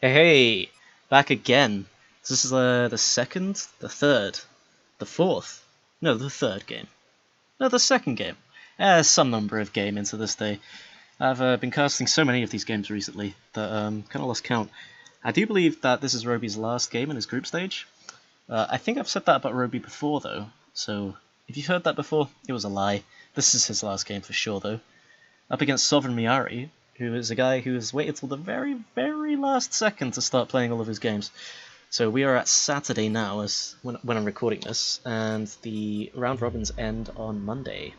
Hey, hey, back again. This is the second, the third, the fourth. No, the third game. No, the second game. Some number of game into this day. I've been casting so many of these games recently that kind of lost count. I do believe that this is Robey's last game in his group stage. I think I've said that about Robey before though, so if you've heard that before, it was a lie. This is his last game for sure though. Up against Sovereign Meari, who is a guy who has waited till the very, very last second to start playing all of his games. So we are at Saturday now, as when I'm recording this, and the round robins end on Monday.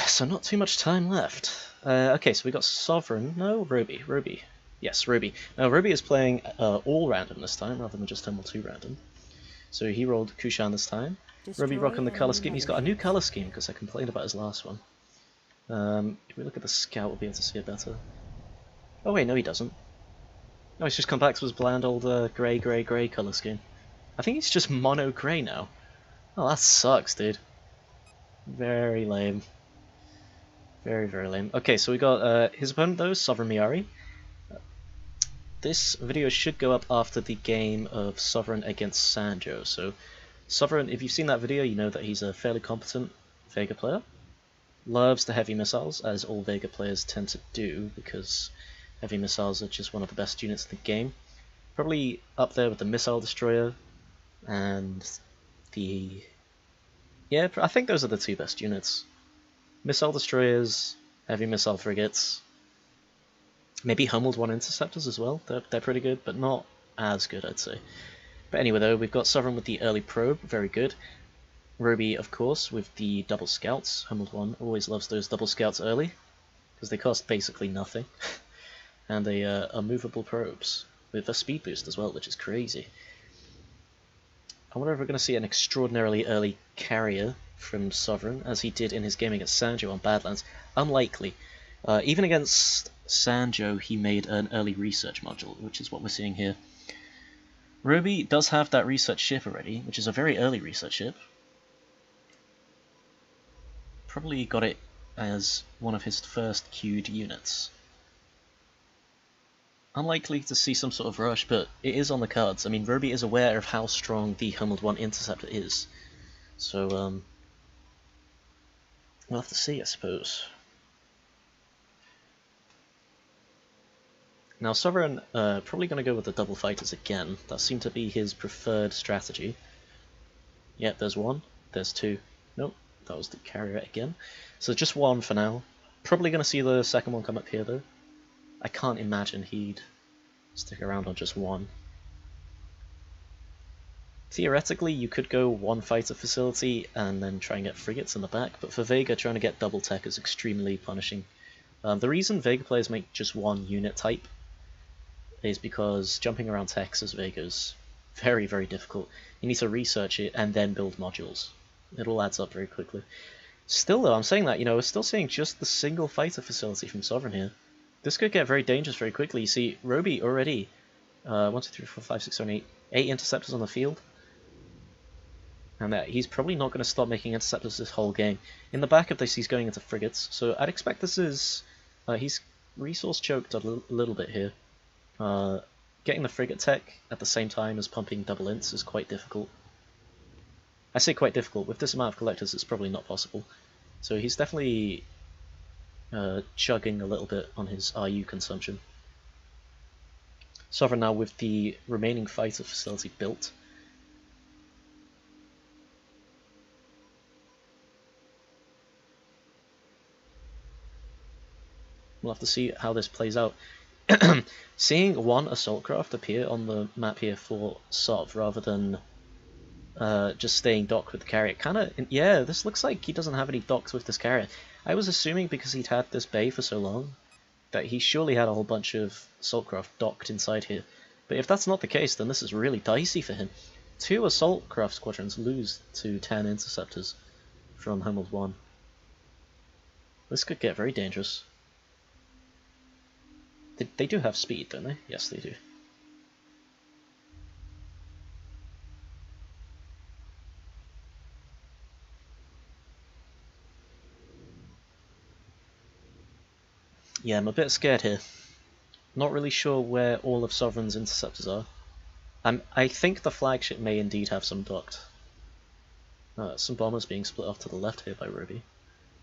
So not too much time left. Okay, so we got Sovereign. No, Robey. Yes, Robey. Now Robey is playing all random this time, rather than just Homeworld 2 random. So he rolled Kushan this time. Robey rocking the colour scheme. He's got a new colour scheme because I complained about his last one. If we look at the scout, we'll be able to see it better. Oh wait, no he doesn't. No, he's just come back to his bland old grey colour scheme. I think he's just mono grey now. Oh, that sucks, dude. Very lame. Very lame. Okay, so we got his opponent though, Sovereign Meari. This video should go up after the game of Sovereign against Sanjo. So, Sovereign, if you've seen that video, you know that he's a fairly competent Vega player. Loves the heavy missiles, as all Vega players tend to do, because heavy missiles are just one of the best units in the game. Probably up there with the missile destroyer and the... yeah, I think those are the two best units. Missile destroyers, heavy missile frigates, maybe Homeworld 1 interceptors as well. They're pretty good, but not as good, I'd say. But anyway though, we've got Sovereign with the early probe, very good. Robey, of course, with the double scouts. Homeworld 1 always loves those double scouts early, because they cost basically nothing. And they are movable probes, with a speed boost as well, which is crazy. I wonder if we're going to see an extraordinarily early carrier from Sovereign, as he did in his game against Sanjo on Badlands. Unlikely. Even against Sanjo, he made an early research module, which is what we're seeing here. Robey does have that research ship already, which is a very early research ship. Probably got it as one of his first queued units. Unlikely to see some sort of rush, but it is on the cards. I mean, Robey is aware of how strong the Homeworld 1 interceptor is. So, we'll have to see, I suppose. Now, Sovereign probably going to go with the double fighters again. That seemed to be his preferred strategy. Yep, there's one. There's two. Nope, that was the carrier again. So just one for now. Probably going to see the second one come up here, though. I can't imagine he'd stick around on just one. Theoretically, you could go one fighter facility and then try and get frigates in the back, but for Vega, trying to get double tech is extremely punishing. The reason Vega players make just one unit type is because jumping around techs as Vega is very difficult. You need to research it and then build modules. It all adds up very quickly. Still though, I'm saying that, we're still seeing just the single fighter facility from Sovereign here. This could get very dangerous very quickly. You see, Robey already, 1, 2, 3, 4, 5, 6, 7, 8 interceptors on the field. And he's probably not going to stop making interceptors this whole game. In the back of this, he's going into frigates, so I'd expect this is... he's resource choked a little bit here. Getting the frigate tech at the same time as pumping double ints is quite difficult. I say quite difficult, with this amount of collectors it's probably not possible. So he's definitely chugging a little bit on his RU consumption. Sovereign now with the remaining fighter facility built. We'll have to see how this plays out. Seeing one assault craft appear on the map here for Sov rather than just staying docked with the carrier. Yeah, this looks like he doesn't have any docks with this carrier. I was assuming because he'd had this bay for so long that he surely had a whole bunch of assault craft docked inside here. But if that's not the case, then this is really dicey for him. 2 assault craft squadrons lose to 10 interceptors from Homeworld 1. This could get very dangerous. They do have speed, don't they? Yes, they do. Yeah, I'm a bit scared here. Not really sure where all of Sovereign's interceptors are. I think the flagship may indeed have some docked. Some bombers being split off to the left here by Robey.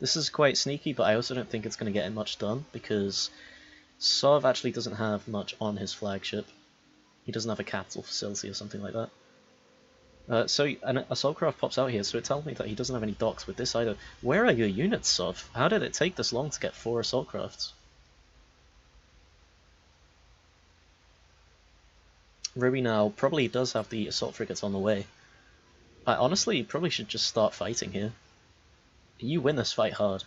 This is quite sneaky, but I also don't think it's going to get much done, because Sov actually doesn't have much on his flagship. He doesn't have a capital facility or something like that. So an assault craft pops out here, so it tells me that he doesn't have any docks with this either. Where are your units, Sov? How did it take this long to get 4 assault crafts? Robey now probably does have the assault frigates on the way. I honestly probably should just start fighting here. You win this fight hard.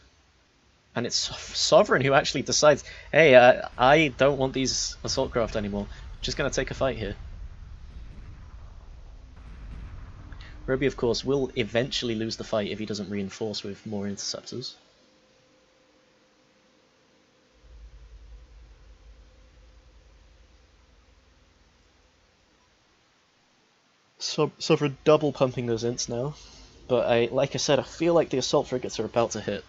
And it's Sovereign who actually decides, hey, I don't want these assault craft anymore. Just gonna take a fight here. Robey, of course, will eventually lose the fight if he doesn't reinforce with more interceptors. Sovereign double pumping those ints now, but like I said, I feel like the assault frigates are about to hit.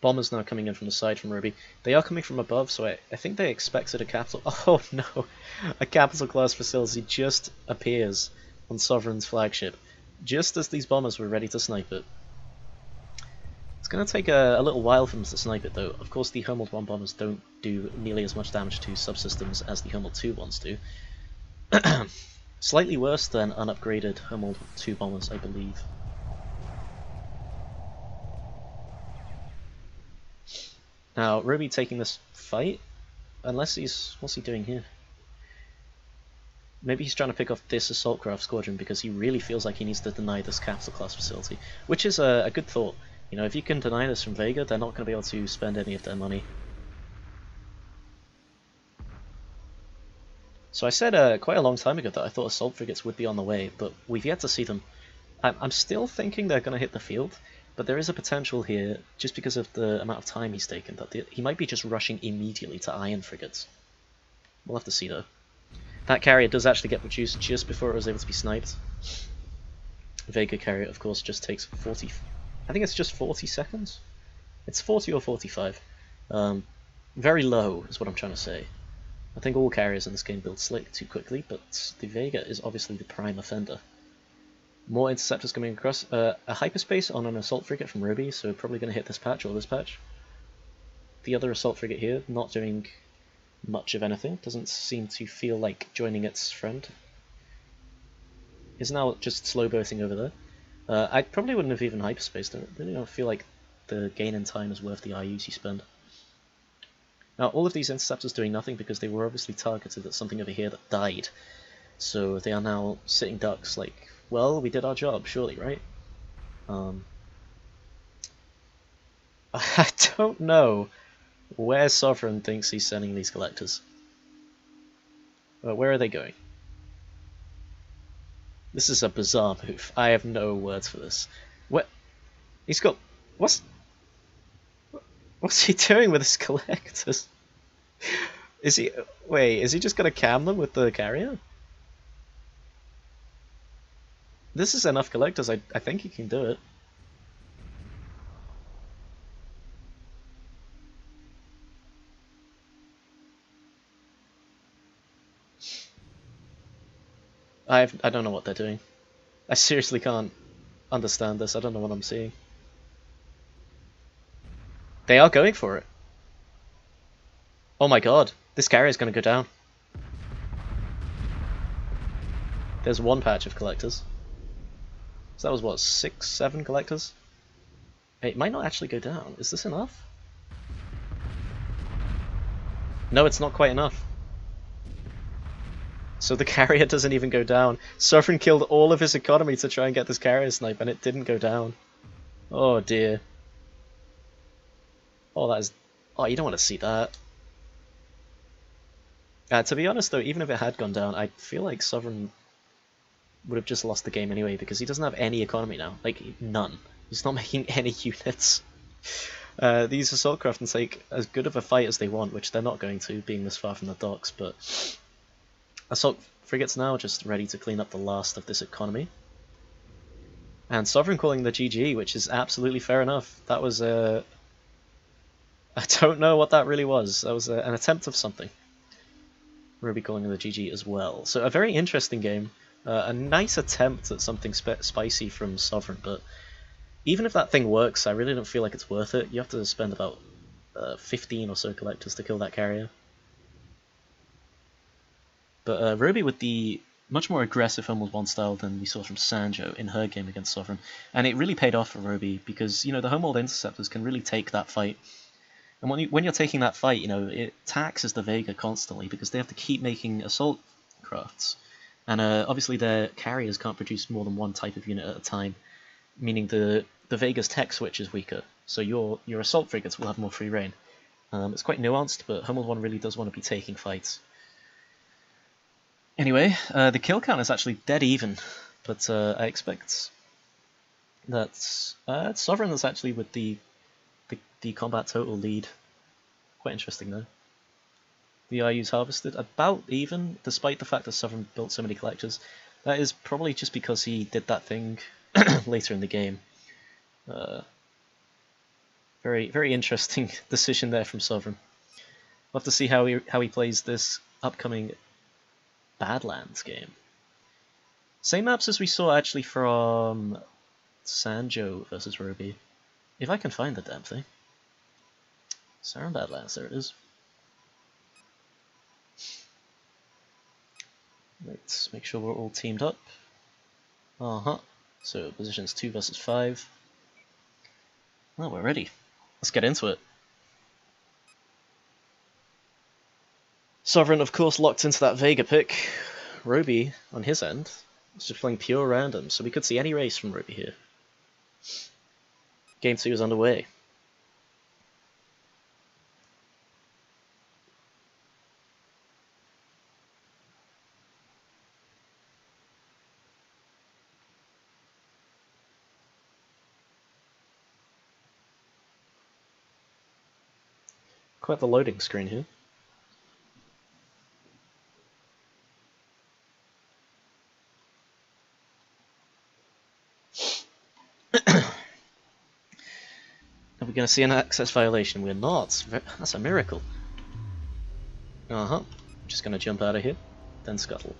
Bombers now coming in from the side from Robey. They are coming from above, so I think they expected a capital. Oh no! A capital class facility just appears on Sovereign's flagship, just as these bombers were ready to snipe it. It's going to take a little while for them to snipe it though. Of course the Homeworld 1 bombers don't do nearly as much damage to subsystems as the Homeworld 2 ones do. Slightly worse than unupgraded Homeworld 2 bombers, I believe. Now, Robey taking this fight, unless he's... what's he doing here? Maybe he's trying to pick off this assault craft squadron because he really feels like he needs to deny this capital class facility, which is a good thought. You know, if you can deny this from Vega, they're not going to be able to spend any of their money. So I said quite a long time ago that I thought assault frigates would be on the way, but we've yet to see them. I'm still thinking they're going to hit the field, but there is a potential here, just because of the amount of time he's taken, that he might be just rushing immediately to iron frigates. We'll have to see though. That carrier does actually get produced just before it was able to be sniped. Vega carrier, of course, just takes 40... I think it's just 40 seconds? It's 40 or 45. Very low is what I'm trying to say. I think all carriers in this game build slick too quickly, but the Vega is obviously the prime offender. More interceptors coming across. A hyperspace on an assault frigate from Robey, so probably going to hit this patch or this patch. The other assault frigate here, not doing much of anything, doesn't seem to feel like joining its friend. Is now just slow boating over there. I probably wouldn't have even hyperspaced. I really don't feel like the gain in time is worth the IUs you spend. Now, all of these interceptors doing nothing because they were obviously targeted at something over here that died. So they are now sitting ducks like, well, we did our job, surely, right? I don't know where Sovereign thinks he's sending these collectors. Where are they going? This is a bizarre move. I have no words for this. What? He's got... What's he doing with his collectors? Is he... Wait, is he just gonna cam them with the carrier? This is enough collectors, I think he can do it. I don't know what they're doing. I seriously can't understand this. I don't know what I'm seeing. They are going for it. Oh my god, this carrier is going to go down. There's one patch of collectors. So that was what, 6, 7 collectors? It might not actually go down. Is this enough? No, it's not quite enough. So the carrier doesn't even go down. Sovereign killed all of his economy to try and get this carrier snipe, and it didn't go down. Oh dear. Oh, that is... Oh, you don't want to see that. To be honest though, even if it had gone down, I feel like Sovereign would have just lost the game anyway, because he doesn't have any economy now. Like, none. He's not making any units. These assault craft can take as good of a fight as they want, which they're not going to, being this far from the docks, but... Assault frigates now just ready to clean up the last of this economy. And Sovereign calling the GG, which is absolutely fair enough. That was I don't know what that really was. That was an attempt of something. Robey calling the GG as well. So a very interesting game. A nice attempt at something spicy from Sovereign, but even if that thing works, I really don't feel like it's worth it. You have to spend about 15 or so collectors to kill that carrier. But Robey with the much more aggressive Homeworld 1 style than we saw from Sanjo in her game against Sovereign. And it really paid off for Robey because, you know, the Homeworld Interceptors can really take that fight. And when you're taking that fight, you know, it taxes the Vega constantly because they have to keep making assault crafts. And obviously their carriers can't produce more than one type of unit at a time, meaning the Vega's tech switch is weaker. So your assault frigates will have more free reign. It's quite nuanced, but Homeworld 1 really does want to be taking fights. Anyway, the kill count is actually dead even, but I expect that Sovereign is actually with the combat total lead. Quite interesting though. The IU's harvested about even, despite the fact that Sovereign built so many collectors. That is probably just because he did that thing later in the game. Very, very interesting decision there from Sovereign. We'll have to see how he plays this upcoming Badlands game. Same maps as we saw actually from Sanjo versus Robey. If I can find the damn thing. Saran Badlands, there it is. Let's make sure we're all teamed up. So positions 2 versus 5. Well, we're ready. Let's get into it. Sovereign, of course, locked into that Vega pick. Robey, on his end, is just playing pure random, so we could see any race from Robey here. Game 2 is underway. Quite the loading screen here. Are we going to see an access violation? We're not. That's a miracle. Just going to jump out of here, then scuttle.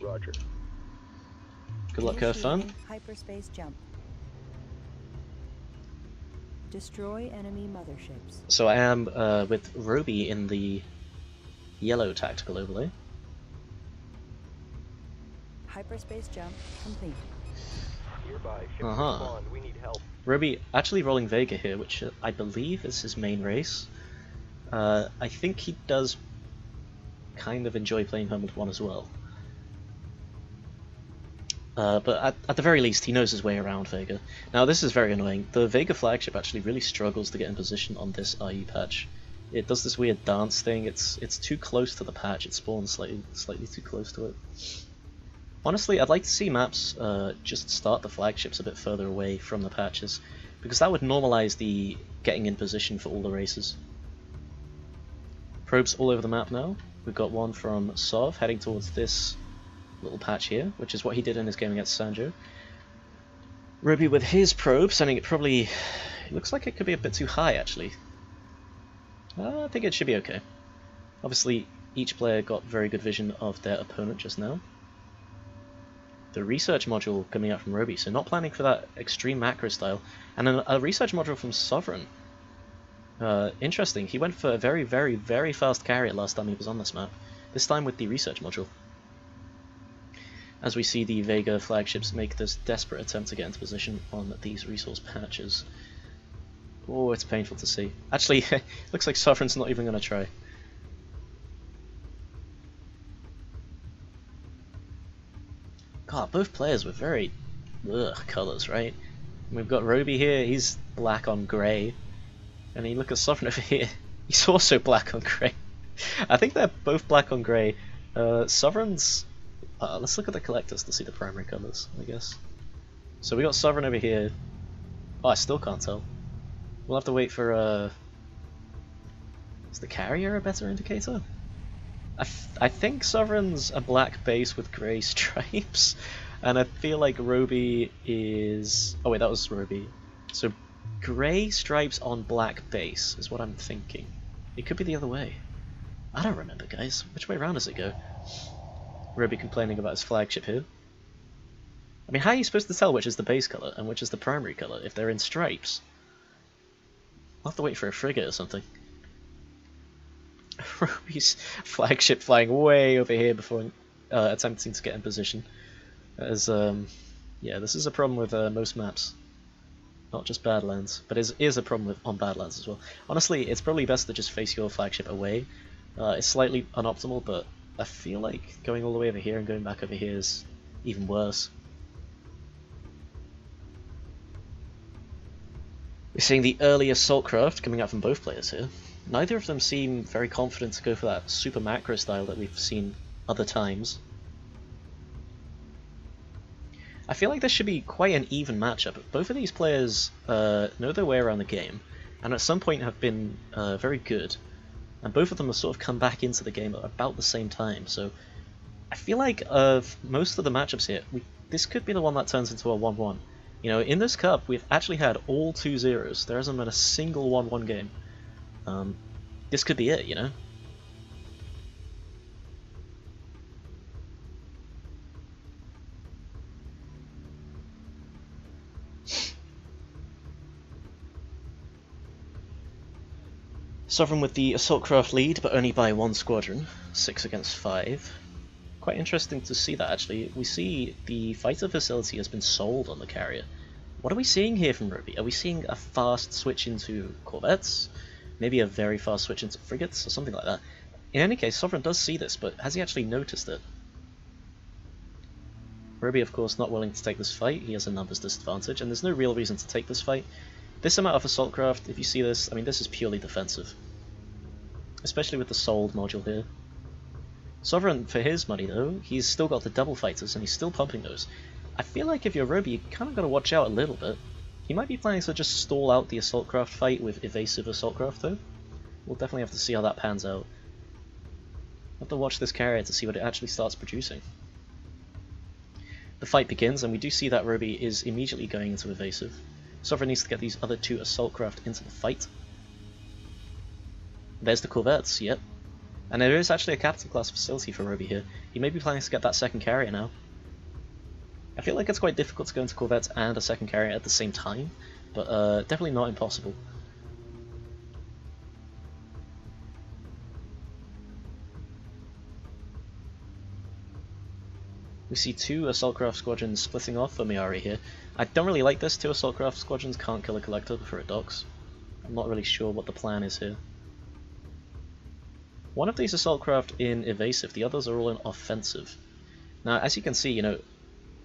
Roger. Good luck, have fun. Hyperspace jump. Destroy enemy motherships. So I am with Robey in the yellow tactical overlay. Hyperspace jump complete. Nearby, ship respond. We need help. Robey actually rolling Vega here, which I believe is his main race. I think he does kind of enjoy playing Homeworld 1 as well. But at the very least, he knows his way around Vega. Now, this is very annoying. The Vega flagship actually really struggles to get in position on this IU patch. It does this weird dance thing. It's too close to the patch. It spawns slightly too close to it. Honestly, I'd like to see maps just start the flagships a bit further away from the patches, because that would normalize the getting in position for all the races. Probes all over the map now. We've got one from Sov heading towards this little patch here, which is what he did in his game against Sanjo. Robey with his probe, sending it probably... It looks like it could be a bit too high, actually. I think it should be okay. Obviously, each player got very good vision of their opponent just now. The research module coming out from Robey, so not planning for that extreme macro style. And then a research module from Sovereign. Interesting, he went for a very, very, very fast carrier last time he was on this map. This time with the research module. As we see the Vega flagships make this desperate attempt to get into position on these resource patches. Oh, it's painful to see. Actually, looks like Sovereign's not even going to try. God, both players with very colours, right? We've got Robey here, he's black on grey. And you look at Sovereign over here, he's also black on grey. I think they're both black on grey. Sovereign's... let's look at the collectors to see the primary colours, I guess. So we got Sovereign over here. Oh, I still can't tell. We'll have to wait for... Is the carrier a better indicator? I think Sovereign's a black base with grey stripes, and I feel like Robey is... Oh wait, that was Robey. So grey stripes on black base is what I'm thinking. It could be the other way. I don't remember, guys. Which way around does it go? Robey complaining about his flagship here. I mean, how are you supposed to tell which is the base colour and which is the primary colour if they're in stripes? I'll have to wait for a frigate or something. Robey's flagship flying way over here before attempting to get in position. As yeah, this is a problem with most maps. Not just Badlands, but it is a problem on Badlands as well. Honestly, it's probably best to just face your flagship away. It's slightly unoptimal, but I feel like going all the way over here and going back over here is even worse. We're seeing the early assault craft coming out from both players here. Neither of them seem very confident to go for that super macro style that we've seen other times. I feel like this should be quite an even matchup. Both of these players know their way around the game, and at some point have been very good. And both of them have sort of come back into the game at about the same time, so I feel like of most of the matchups here, this could be the one that turns into a 1-1. You know, in this cup, we've actually had all 2-0s. There hasn't been a single 1-1 game. This could be it, you know? Sovereign with the assault craft lead, but only by 1 squadron, 6 against 5. Quite interesting to see that, actually. We see the fighter facility has been sold on the carrier. What are we seeing here from Robey? Are we seeing a fast switch into corvettes? Maybe a very fast switch into frigates, or something like that? In any case, Sovereign does see this, but has he actually noticed it? Robey, of course, not willing to take this fight. He has a numbers disadvantage, and there's no real reason to take this fight. This amount of assault craft, if you see this, I mean, this is purely defensive. Especially with the sold module here. Sovereign, for his money though, he's still got the double fighters and he's still pumping those. I feel like if you're Robey, you kind of got to watch out a little bit. He might be planning to just stall out the assault craft fight with evasive assault craft though. We'll definitely have to see how that pans out. We'll have to watch this carrier to see what it actually starts producing. The fight begins, and we do see that Robey is immediately going into evasive. Sovereign needs to get these other 2 assault craft into the fight. There's the corvettes, yep. And there is actually a capital class facility for Robey here. He may be planning to get that second carrier now. I feel like it's quite difficult to go into corvettes and a second carrier at the same time, but definitely not impossible. We see 2 assault craft squadrons splitting off for Meari here. I don't really like this. 2 assault craft squadrons can't kill a collector before it docks. I'm not really sure what the plan is here. One of these assault craft in evasive, the others are all in offensive. Now, as you can see, you know,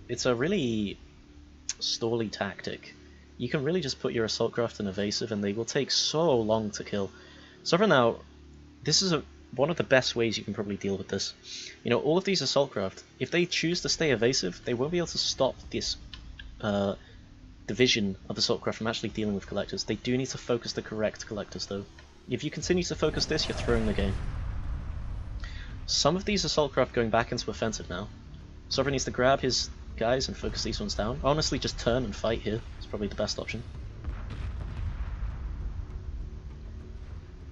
it's a really stally tactic. You can really just put your assault craft in evasive and they will take so long to kill. So for now, this is one of the best ways you can probably deal with this. You know, all of these assault craft, if they choose to stay evasive, they won't be able to stop this division of assault craft from actually dealing with collectors. They do need to focus the correct collectors though. If you continue to focus this, you're throwing the game. Some of these assault craft going back into offensive now. Sovereign needs to grab his guys and focus these ones down. Honestly, just turn and fight here. It's probably the best option.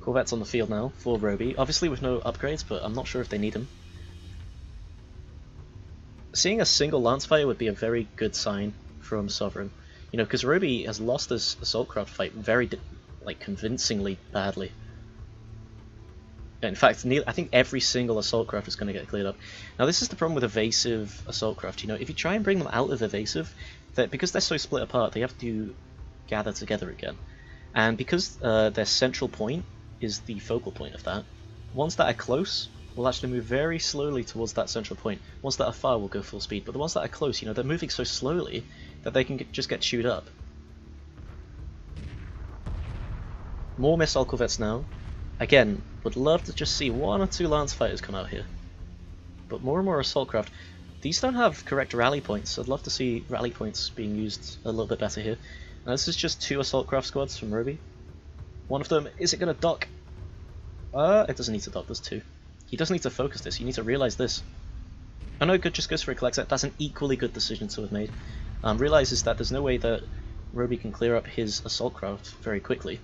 Corvettes on the field now for Robey. Obviously with no upgrades, but I'm not sure if they need them. Seeing a single lance fighter would be a very good sign from Sovereign. You know, because Robey has lost this assault craft fight very convincingly badly. In fact, I think every single assault craft is going to get cleared up. Now this is the problem with evasive assault craft. You know, if you try and bring them out of evasive, because they're so split apart, they have to gather together again. And because their central point is the focal point of that, ones that are close will actually move very slowly towards that central point. Ones that are far will go full speed, but the ones that are close, you know, they're moving so slowly that they can just get chewed up. More missile corvettes now. Again, would love to just see 1 or 2 lance fighters come out here. But more and more assault craft. These don't have correct rally points. I'd love to see rally points being used a little bit better here. Now this is just 2 assault craft squads from Robey. One of them, is it going to dock? It doesn't need to dock, there's 2. He doesn't need to focus this, you need to realize this. Oh no, good, just goes for a collector. That's an equally good decision to have made. Realizes that there's no way that Robey can clear up his assault craft very quickly.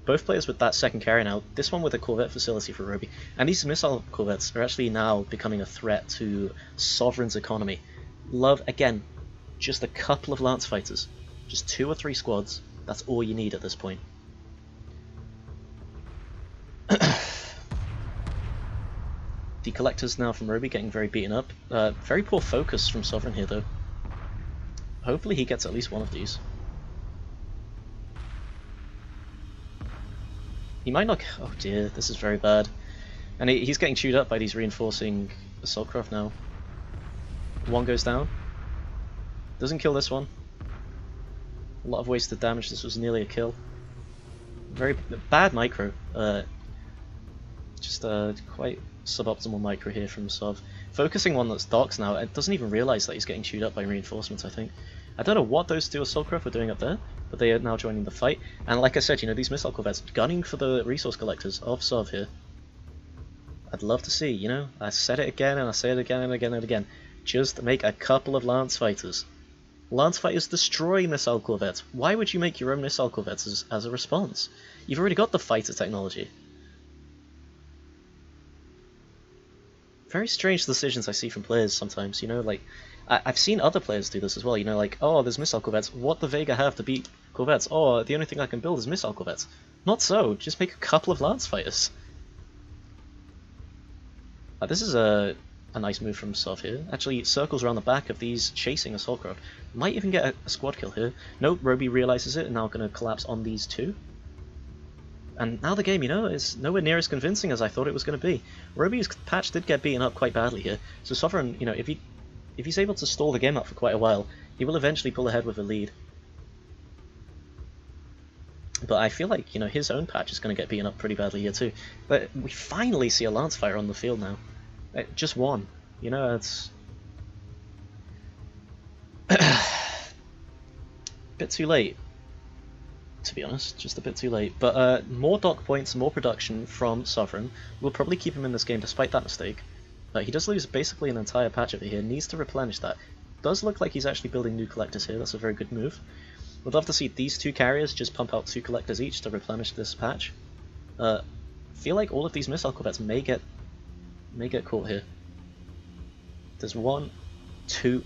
Both players with that second carry now, this one with a corvette facility for Robey, and these missile corvettes are actually now becoming a threat to Sovereign's economy. Love, again, just a couple of lance fighters, just 2 or 3 squads, that's all you need at this point. The collectors now from Robey getting very beaten up. Very poor focus from Sovereign here though. Hopefully he gets at least one of these. He might not... oh dear, this is very bad. And he's getting chewed up by these reinforcing assault craft now. One goes down. Doesn't kill this one. A lot of wasted damage, this was nearly a kill. Very bad micro. Just quite suboptimal micro here from Sov. Focusing one that's docks now, it doesn't even realise that he's getting chewed up by reinforcements, I think. I don't know what those 2 assault craft were doing up there, but they are now joining the fight. And like I said, you know, these missile corvettes gunning for the resource collectors of Sov here. I'd love to see, you know, I said it again and I say it again and again and again. Just make a couple of lance fighters. Lance fighters destroy missile corvettes. Why would you make your own missile corvettes as a response? You've already got the fighter technology. Very strange decisions I see from players sometimes, you know, like, I've seen other players do this as well, you know, like, oh, there's missile corvettes, what the Vega have to beat corvettes? Oh, the only thing I can build is missile corvettes. Not so, just make a couple of lance fighters. This is a nice move from Sov here. Actually, circles around the back of these chasing assault craft. Might even get a squad kill here. Nope, Robey realizes it and now going to collapse on these 2. And now the game, you know, is nowhere near as convincing as I thought it was going to be. Robey's patch did get beaten up quite badly here, so Sovereign, you know, if he's able to stall the game up for quite a while, he will eventually pull ahead with a lead. But I feel like, you know, his own patch is going to get beaten up pretty badly here too. But we finally see a lance fire on the field now. Just one, you know, it's... bit too late. To be honest, just a bit too late. But more dock points, more production from Sovereign will probably keep him in this game despite that mistake. He does lose basically an entire patch over here, needs to replenish that. Does look like he's actually building new collectors here, that's a very good move. Would love to see these 2 carriers just pump out 2 collectors each to replenish this patch. Feel like all of these missile corvettes may get caught here. There's 1, 2,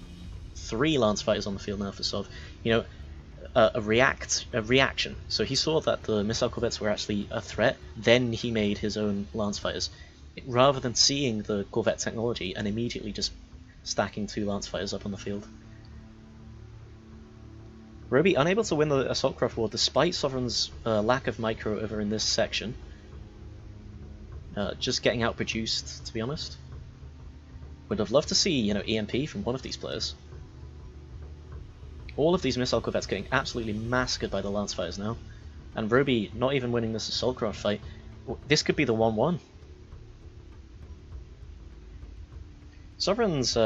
3 lance fighters on the field now for Sov. You know, a reaction. So he saw that the missile corvettes were actually a threat, then he made his own lance fighters. Rather than seeing the corvette technology and immediately just stacking 2 lance fighters up on the field. Robey unable to win the assault craft war despite Sovereign's lack of micro over in this section. Just getting outproduced, to be honest. Would have loved to see, you know, EMP from one of these players. All of these missile corvettes getting absolutely massacred by the lance fighters now, and Robey not even winning this assault craft fight. This could be the 1-1. Sovereign's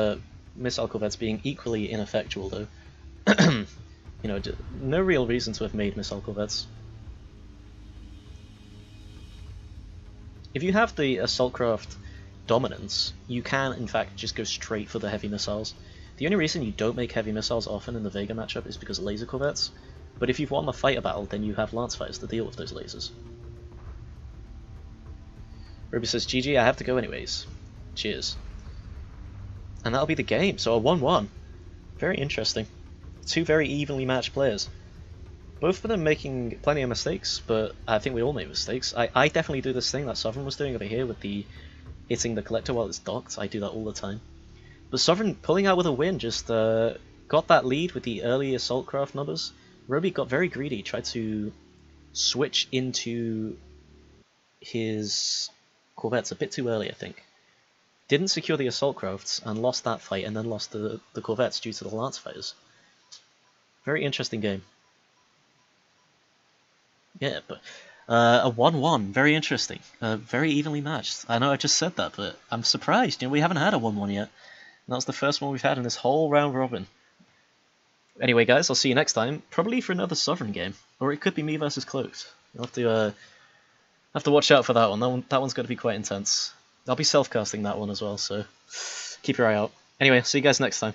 missile corvettes being equally ineffectual though. You know, no real reason to have made missile corvettes. If you have the assault craft dominance, you can in fact just go straight for the heavy missiles. The only reason you don't make heavy missiles often in the Vega matchup is because of laser corvettes, but if you've won the fighter battle, then you have lance fighters to deal with those lasers. Robey says, GG, I have to go anyways. Cheers. And that'll be the game, so a 1-1. Very interesting. 2 very evenly matched players. Both of them making plenty of mistakes, but I think we all make mistakes. I definitely do this thing that Sovereign was doing over here with the hitting the collector while it's docked. I do that all the time. But Sovereign pulling out with a win, just got that lead with the early assault craft numbers. Robey got very greedy, tried to switch into his corvettes a bit too early, I think. Didn't secure the assault crafts and lost that fight, and then lost the corvettes due to the lance fighters. Very interesting game. Yeah, but a 1-1, very interesting. Very evenly matched. I know I just said that, but I'm surprised. You know, we haven't had a 1-1 yet. And that's the first one we've had in this whole round robin. Anyway, guys, I'll see you next time. Probably for another Sovereign game, or it could be me versus Cloaked. You'll have to watch out for that one. That one's going to be quite intense. I'll be self-casting that one as well, so keep your eye out. Anyway, see you guys next time.